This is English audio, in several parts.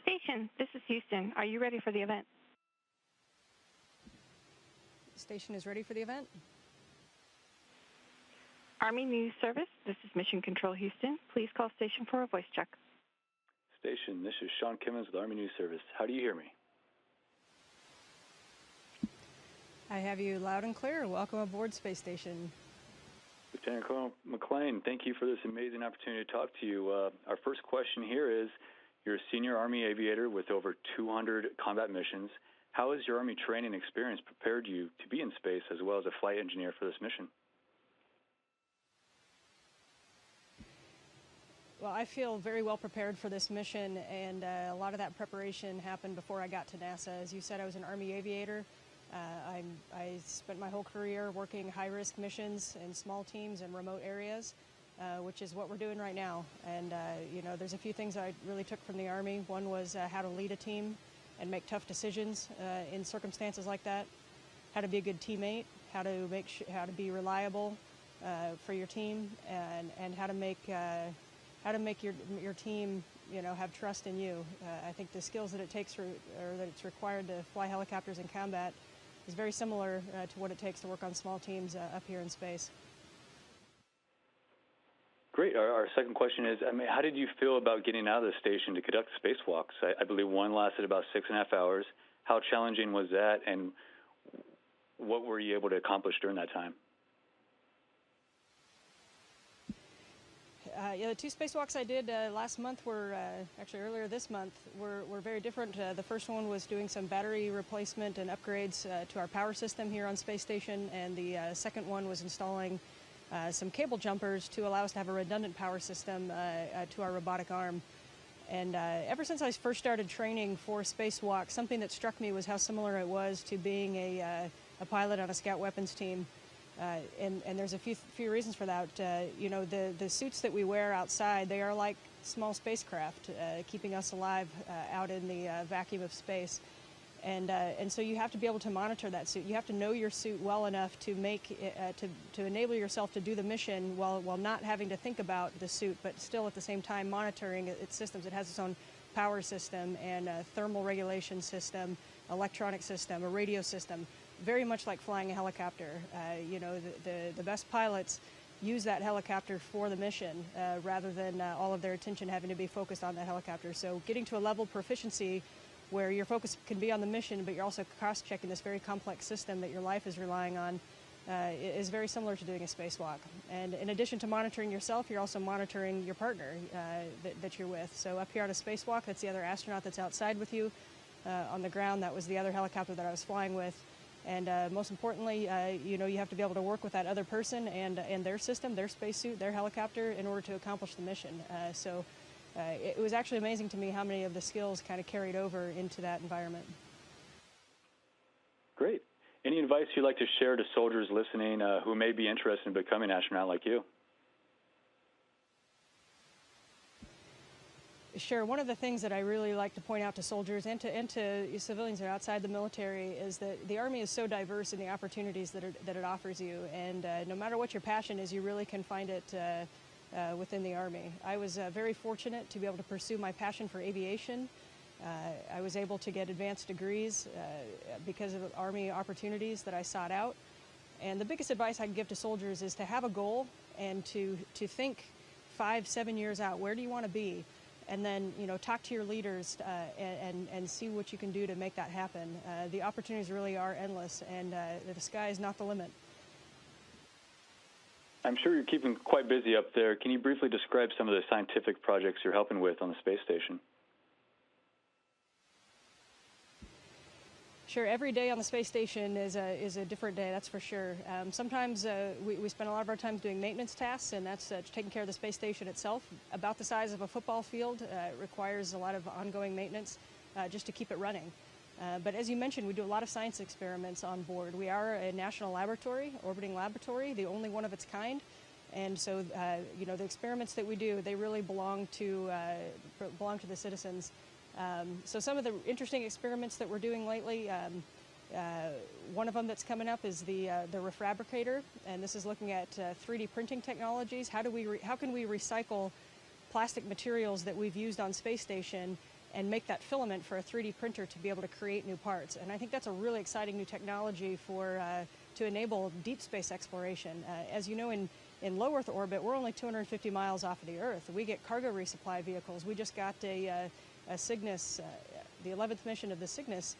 Station, this is Houston. Are you ready for the event? Station is ready for the event. Army News Service, this is Mission Control Houston. Please call station for a voice check. Station, this is Sean Kimmons with Army News Service. How do you hear me? I have you loud and clear. Welcome aboard Space Station. Lieutenant Colonel McClain, thank you for this amazing opportunity to talk to you. Our first question here is, you're a senior Army aviator with over 200 combat missions. How has your Army training experience prepared you to be in space as well as a flight engineer for this mission? Well, I feel very well prepared for this mission, and a lot of that preparation happened before I got to NASA. As you said, I was an Army aviator. I spent my whole career working high-risk missions in small teams in remote areas, which is what we're doing right now. And, you know, there's a few things I really took from the Army. One was how to lead a team and make tough decisions in circumstances like that, how to be a good teammate, how to be reliable for your team, and how to make your team, you know, have trust in you. I think the skills that it takes or that it's required to fly helicopters in combat is very similar to what it takes to work on small teams up here in space. Great. Our second question is, how did you feel about getting out of the station to conduct spacewalks? I believe one lasted about 6.5 hours. How challenging was that, and what were you able to accomplish during that time? Yeah, the 2 spacewalks I did last month were, actually earlier this month, were very different. The first one was doing some battery replacement and upgrades to our power system here on Space Station, and the second one was installing some cable jumpers to allow us to have a redundant power system to our robotic arm. And ever since I first started training for spacewalk, something that struck me was how similar it was to being a pilot on a scout weapons team. And there's a few reasons for that. You know, the suits that we wear outside, they are like small spacecraft, keeping us alive out in the vacuum of space. And so you have to be able to monitor that suit. You have to know your suit well enough to make to enable yourself to do the mission while not having to think about the suit, but still at the same time monitoring its systems. It has its own power system and a thermal regulation system, electronic system, a radio system. Very much like flying a helicopter. You know, the best pilots use that helicopter for the mission rather than all of their attention having to be focused on that helicopter. So getting to a level of proficiency where your focus can be on the mission, but you're also cross-checking this very complex system that your life is relying on is very similar to doing a spacewalk. And in addition to monitoring yourself, you're also monitoring your partner that you're with. So up here on a spacewalk, that's the other astronaut that's outside with you. On the ground, that was the other helicopter that I was flying with. And most importantly, you know, you have to be able to work with that other person and their system, their spacesuit, their helicopter in order to accomplish the mission. So it was actually amazing to me how many of the skills kind of carried over into that environment. Great. Any advice you'd like to share to soldiers listening who may be interested in becoming an astronaut like you? Sure. One of the things that I really like to point out to soldiers and to civilians that are outside the military is that the Army is so diverse in the opportunities that it offers you. And no matter what your passion is, you really can find it within the Army. I was very fortunate to be able to pursue my passion for aviation. I was able to get advanced degrees because of Army opportunities that I sought out. And the biggest advice I can give to soldiers is to have a goal and to think 5-7 years out. Where do you want to be? And then, you know, talk to your leaders and see what you can do to make that happen. The opportunities really are endless, and the sky is not the limit. I'm sure you're keeping quite busy up there. Can you briefly describe some of the scientific projects you're helping with on the space station? Sure. Every day on the space station is a different day, that's for sure. Sometimes we spend a lot of our time doing maintenance tasks, and that's taking care of the space station itself. About the size of a football field, it requires a lot of ongoing maintenance just to keep it running. But as you mentioned, we do a lot of science experiments on board. We are a national laboratory, orbiting laboratory, the only one of its kind. And so, you know, the experiments that we do, they really belong to the citizens. So some of the interesting experiments that we're doing lately, one of them that's coming up is the refrabricator, and this is looking at 3D printing technologies. How can we recycle plastic materials that we've used on space station and make that filament for a 3D printer to be able to create new parts. And I think that's a really exciting new technology for to enable deep space exploration. As you know, in low Earth orbit, we're only 250 miles off of the Earth. We get cargo resupply vehicles. We just got a Cygnus, the 11th mission of the Cygnus,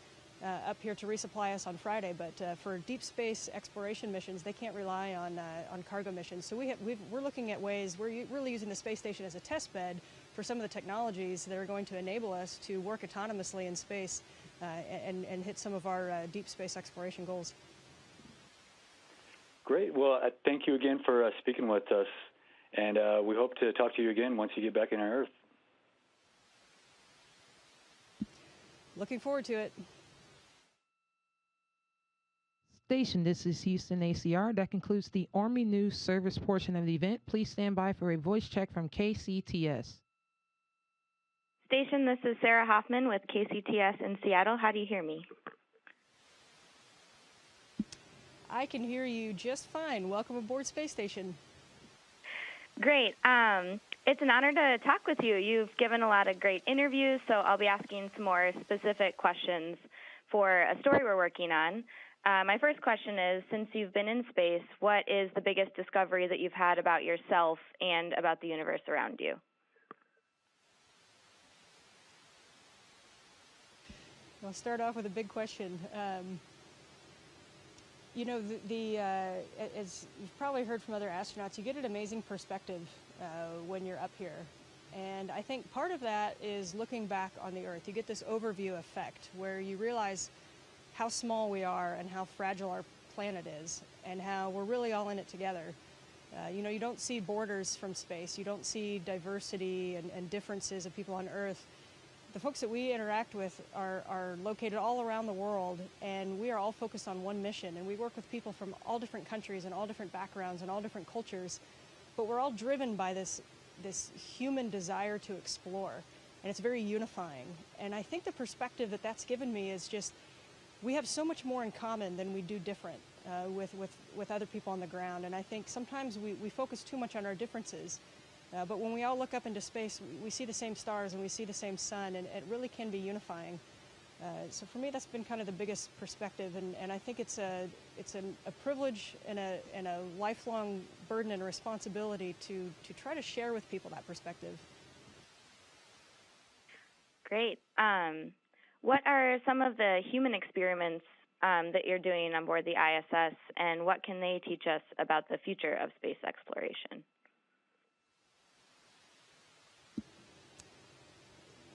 up here to resupply us on Friday. But for deep space exploration missions, they can't rely on cargo missions. So we're looking at ways, we're really using the space station as a test bed for some of the technologies that are going to enable us to work autonomously in space and hit some of our deep space exploration goals. Great. Well, thank you again for speaking with us, and we hope to talk to you again once you get back in our Earth. Looking forward to it. Station, this is Houston ACR. That concludes the Army News Service portion of the event. Please stand by for a voice check from KCTS. Station, this is Sarah Hoffman with KCTS in Seattle. How do you hear me? I can hear you just fine. Welcome aboard Space Station. Great. It's an honor to talk with you. You've given a lot of great interviews, so I'll be asking some more specific questions for a story we're working on. My first question is, since you've been in space, what is the biggest discovery that you've had about yourself and about the universe around you? I'll start off with a big question. You know, as you've probably heard from other astronauts, you get an amazing perspective when you're up here. And I think part of that is looking back on the Earth. You get this overview effect where you realize how small we are and how fragile our planet is and how we're really all in it together. You know, you don't see borders from space. You don't see diversity and differences of people on Earth. The folks that we interact with are located all around the world, and we are all focused on one mission. And we work with people from all different countries and all different backgrounds and all different cultures, but we're all driven by this human desire to explore, and it's very unifying. And I think the perspective that that's given me is just, we have so much more in common than we do different with other people on the ground. And I think sometimes we focus too much on our differences. But when we all look up into space, we see the same stars and we see the same sun, and it really can be unifying. So for me, that's been kind of the biggest perspective, and I think it's a privilege and a lifelong burden and responsibility to try to share with people that perspective. Great. What are some of the human experiments that you're doing on board the ISS, and what can they teach us about the future of space exploration?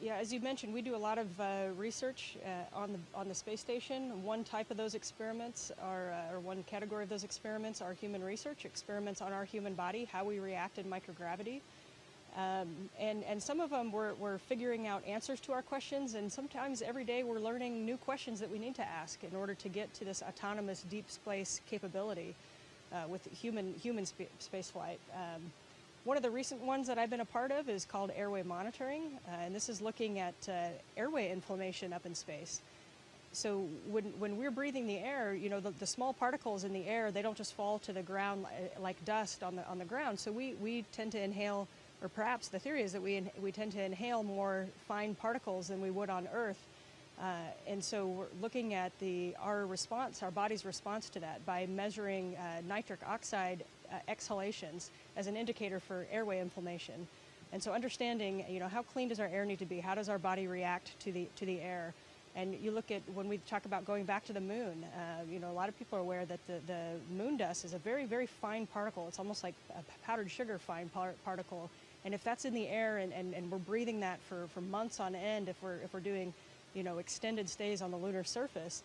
Yeah, as you mentioned, we do a lot of research on the space station. One type of those experiments or one category of those experiments are human research, experiments on our human body, how we react in microgravity. And some of them we're figuring out answers to our questions, and sometimes every day we're learning new questions that we need to ask in order to get to this autonomous deep space capability with human space flight. One of the recent ones that I've been a part of is called airway monitoring, and this is looking at airway inflammation up in space. So when we're breathing the air, you know, the small particles in the air, they don't just fall to the ground like dust on the ground. So we tend to inhale, or perhaps the theory is that we tend to inhale more fine particles than we would on Earth. And so we're looking at our body's response to that by measuring nitric oxide exhalations as an indicator for airway inflammation. And so understanding, you know, how clean does our air need to be? How does our body react to the air? And you look at, when we talk about going back to the moon, you know, a lot of people are aware that the moon dust is a very, very fine particle. It's almost like a powdered sugar fine particle. And if that's in the air and we're breathing that for months on end, if we're doing, you know, extended stays on the lunar surface,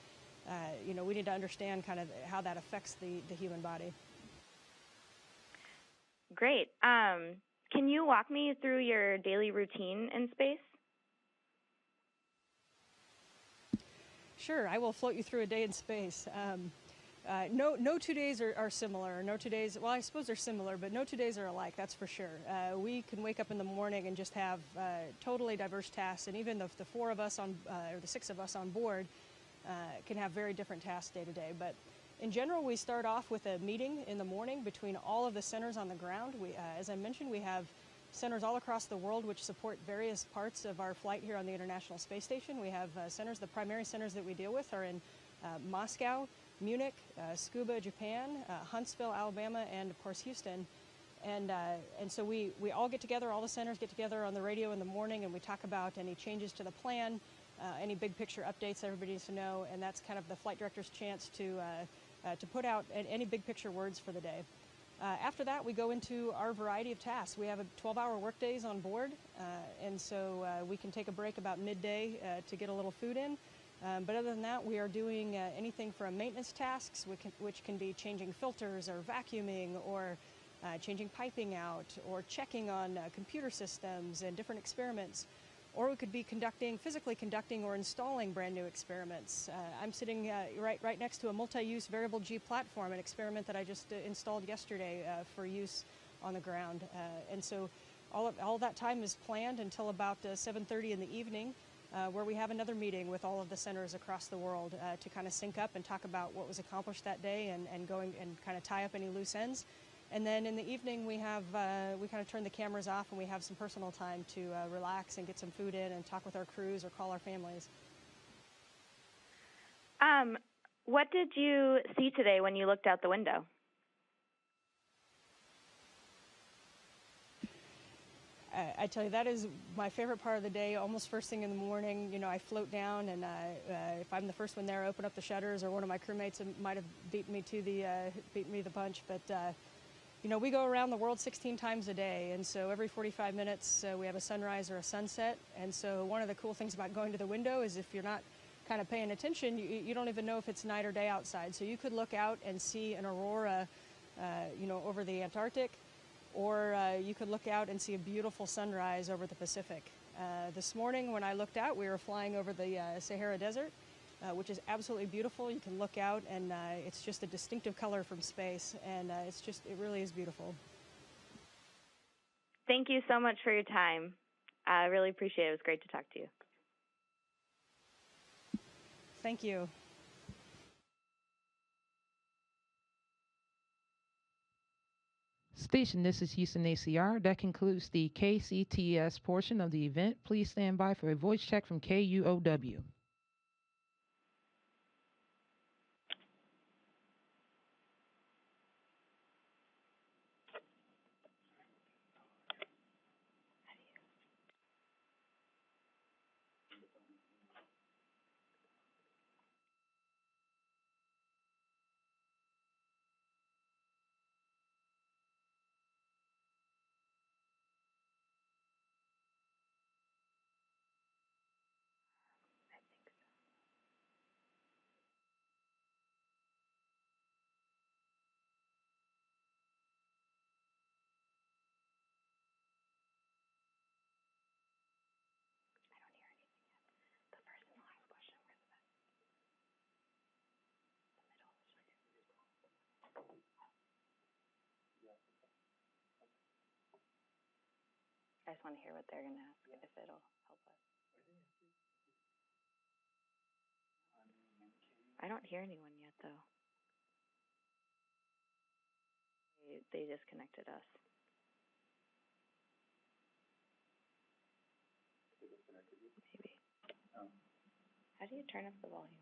you know, we need to understand kind of how that affects the human body. Great. Can you walk me through your daily routine in space? Sure, I will float you through a day in space. No 2 days are similar. No 2 days, well, I suppose they're similar, but no 2 days are alike, that's for sure. We can wake up in the morning and just have totally diverse tasks, and even the four of us or the six of us on board can have very different tasks day to day. But in general, we start off with a meeting in the morning between all of the centers on the ground. As I mentioned, we have centers all across the world which support various parts of our flight here on the International Space Station. We have centers, the primary centers that we deal with are in Moscow, Munich, Tsukuba, Japan, Huntsville, Alabama, and of course Houston. And so we all get together, all the centers get together on the radio in the morning, and we talk about any changes to the plan, any big picture updates everybody needs to know, and that's kind of the flight director's chance to put out any big picture words for the day. After that, we go into our variety of tasks. We have 12-hour work days on board, and so we can take a break about midday to get a little food in. But other than that, we are doing anything from maintenance tasks, which can be changing filters or vacuuming or changing piping out or checking on computer systems and different experiments. Or we could be physically conducting or installing brand new experiments. I'm sitting right next to a multi-use variable G platform, an experiment that I just installed yesterday for use on the ground. And so all that time is planned until about 7:30 in the evening, where we have another meeting with all of the centers across the world to kind of sync up and talk about what was accomplished that day and going and kind of tie up any loose ends. And then in the evening, we kind of turn the cameras off and we have some personal time to relax and get some food in and talk with our crews or call our families. What did you see today when you looked out the window? I tell you, that is my favorite part of the day. Almost first thing in the morning, you know, I float down, and if I'm the first one there, I open up the shutters, or one of my crewmates might have beaten me the punch. But you know, we go around the world 16 times a day, and so every 45 minutes we have a sunrise or a sunset. And so one of the cool things about going to the window is if you're not kind of paying attention, you don't even know if it's night or day outside. So you could look out and see an aurora, you know, over the Antarctic, or you could look out and see a beautiful sunrise over the Pacific. This morning when I looked out, we were flying over the Sahara Desert, which is absolutely beautiful. You can look out and it's just a distinctive color from space, and it really is beautiful. Thank you so much for your time. I really appreciate it. It was great to talk to you. Thank you. Station, this is Houston ACR. That concludes the KCTS portion of the event. Please stand by for a voice check from KUOW. I just want to hear what they're going to ask, if it'll help us. I don't hear anyone yet, though. They disconnected us. Maybe. How do you turn up the volume?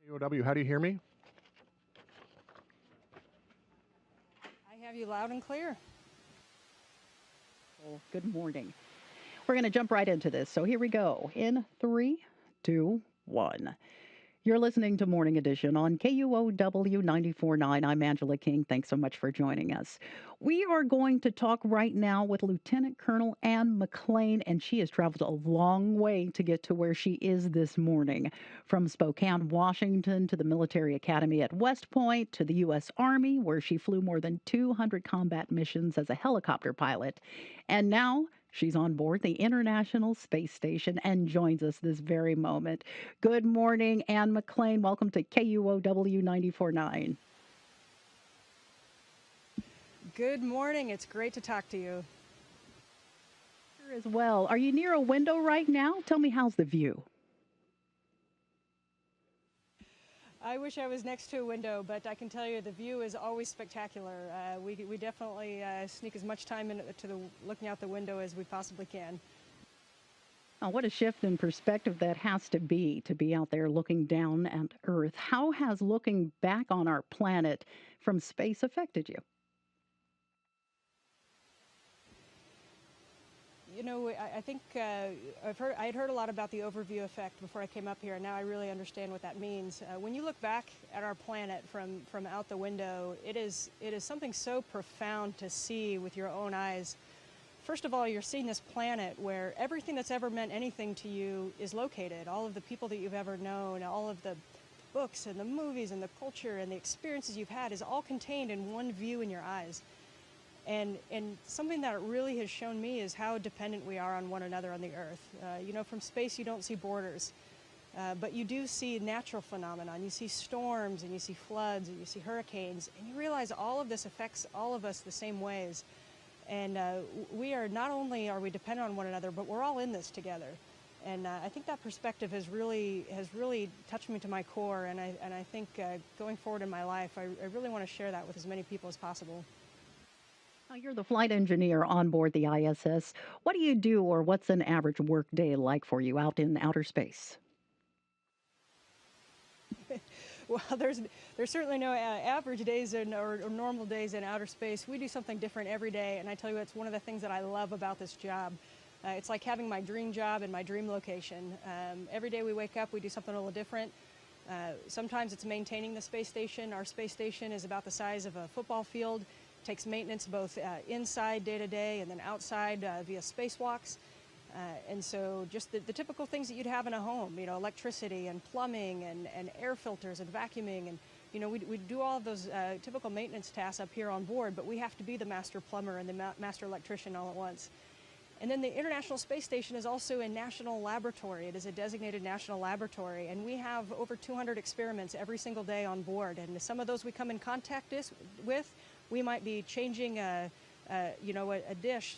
KUOW, how do you hear me? I have you loud and clear. Well, good morning. We're going to jump right into this. So here we go. In 3, 2, 1. You're listening to Morning Edition on KUOW 94.9. I'm Angela King. Thanks so much for joining us. We are going to talk right now with Lieutenant Colonel Ann McClain, and she has traveled a long way to get to where she is this morning. From Spokane, Washington, to the Military Academy at West Point, to the U.S. Army, where she flew more than 200 combat missions as a helicopter pilot. And now she's on board the International Space Station and joins us this very moment. Good morning, Ann McClain. Welcome to KUOW 94.9. Good morning. It's great to talk to you. Here as well. Are you near a window right now? Tell me, how's the view? I wish I was next to a window, but I can tell you the view is always spectacular. We definitely sneak as much time into looking out the window as we possibly can. Oh, what a shift in perspective that has to be out there looking down at Earth. How has looking back on our planet from space affected you? You know, I think I had heard a lot about the overview effect before I came up here, and now I really understand what that means. When you look back at our planet from out the window, it is something so profound to see with your own eyes. First of all, you're seeing this planet where everything that's ever meant anything to you is located. All of the people that you've ever known, all of the books and the movies and the culture and the experiences you've had is all contained in one view in your eyes. And something that it really has shown me is how dependent we are on one another on the Earth. You know, from space you don't see borders, but you do see natural phenomenon. You see storms, and you see floods, and you see hurricanes, and you realize all of this affects all of us the same ways. And we are not only are we dependent on one another, but we're all in this together. And I think that perspective has really touched me to my core. And I think going forward in my life, I really want to share that with as many people as possible. Now, you're the flight engineer on board the ISS. What do you do, or what's an average work day like for you out in outer space? Well, there's certainly no average days or normal days in outer space. We do something different every day, and I tell you, it's one of the things that I love about this job. It's like having my dream job and my dream location. Every day we wake up, we do something a little different. Sometimes it's maintaining the space station. Our space station is about the size of a football field. Takes maintenance both inside day to day and then outside via spacewalks. And so just the typical things that you'd have in a home, you know, electricity and plumbing and air filters and vacuuming. And, you know, we do all of those typical maintenance tasks up here on board, but we have to be the master plumber and the master electrician all at once. And then the International Space Station is also a national laboratory. It is a designated national laboratory, and we have over 200 experiments every single day on board. And some of those we come in contact with. We might be changing a dish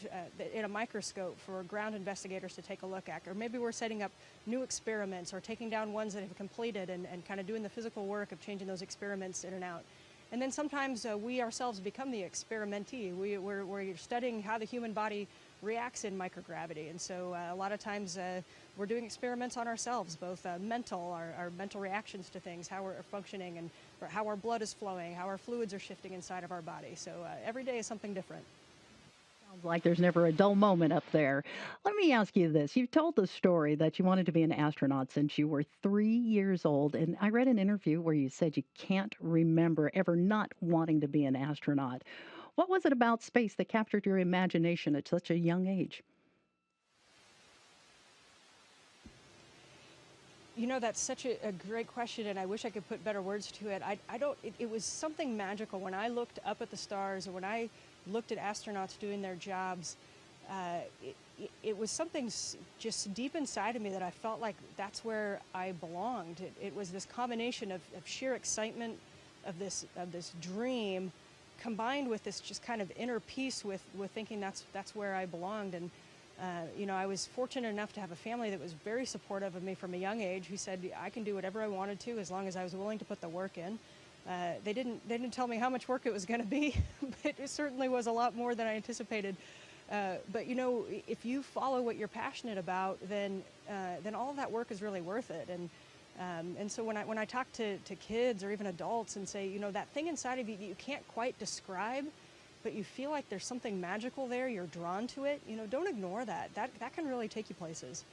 in a microscope for ground investigators to take a look at, or maybe we're setting up new experiments or taking down ones that have completed and kind of doing the physical work of changing those experiments in and out. And then sometimes we ourselves become the experimentee. We're studying how the human body reacts in microgravity, and so a lot of times we're doing experiments on ourselves, both our mental reactions to things, how we're functioning, and how our blood is flowing, how our fluids are shifting inside of our body. So every day is something different. Sounds like there's never a dull moment up there. Let me ask you this. You've told the story that you wanted to be an astronaut since you were 3 years old, and I read an interview where you said you can't remember ever not wanting to be an astronaut. What was it about space that captured your imagination at such a young age? You know, that's such a great question, and I wish I could put better words to it. It was something magical when I looked up at the stars, or when I looked at astronauts doing their jobs. It was something just deep inside of me that I felt like that's where I belonged. It was this combination of sheer excitement, of this dream, combined with this just kind of inner peace with thinking that's where I belonged. And you know, I was fortunate enough to have a family that was very supportive of me from a young age, who said I can do whatever I wanted to as long as I was willing to put the work in. They didn't tell me how much work it was going to be, but it certainly was a lot more than I anticipated. But you know, if you follow what you're passionate about, then all of that work is really worth it. And so when I talk to kids or even adults and say, you know, that thing inside of you that you can't quite describe, but you feel like there's something magical there, you're drawn to it, you know, don't ignore that. That can really take you places.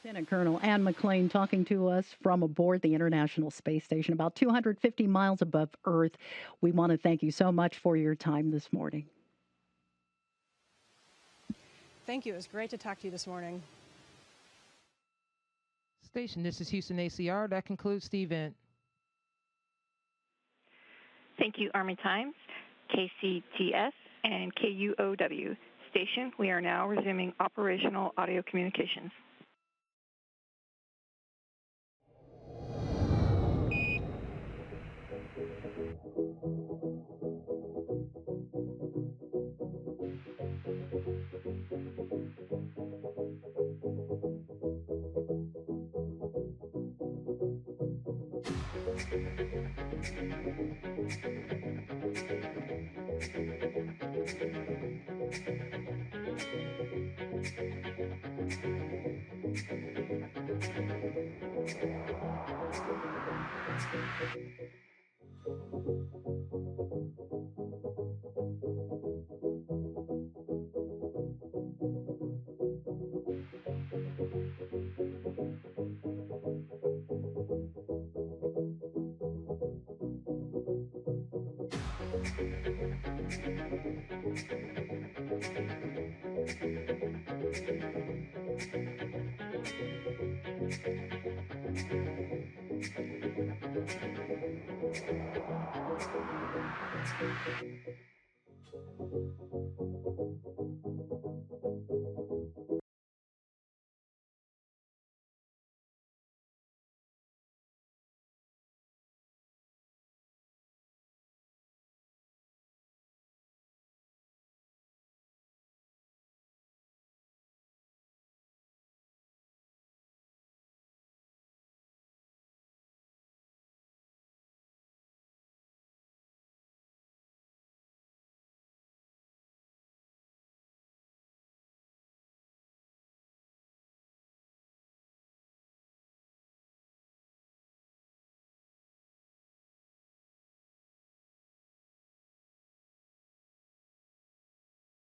Lieutenant Colonel Ann McClain talking to us from aboard the International Space Station, about 250 miles above Earth. We want to thank you so much for your time this morning. Thank you. It was great to talk to you this morning. Station, this is Houston ACR. That concludes the event. Thank you, Army Times, KCTS, and KUOW. Station, we are now resuming operational audio communications.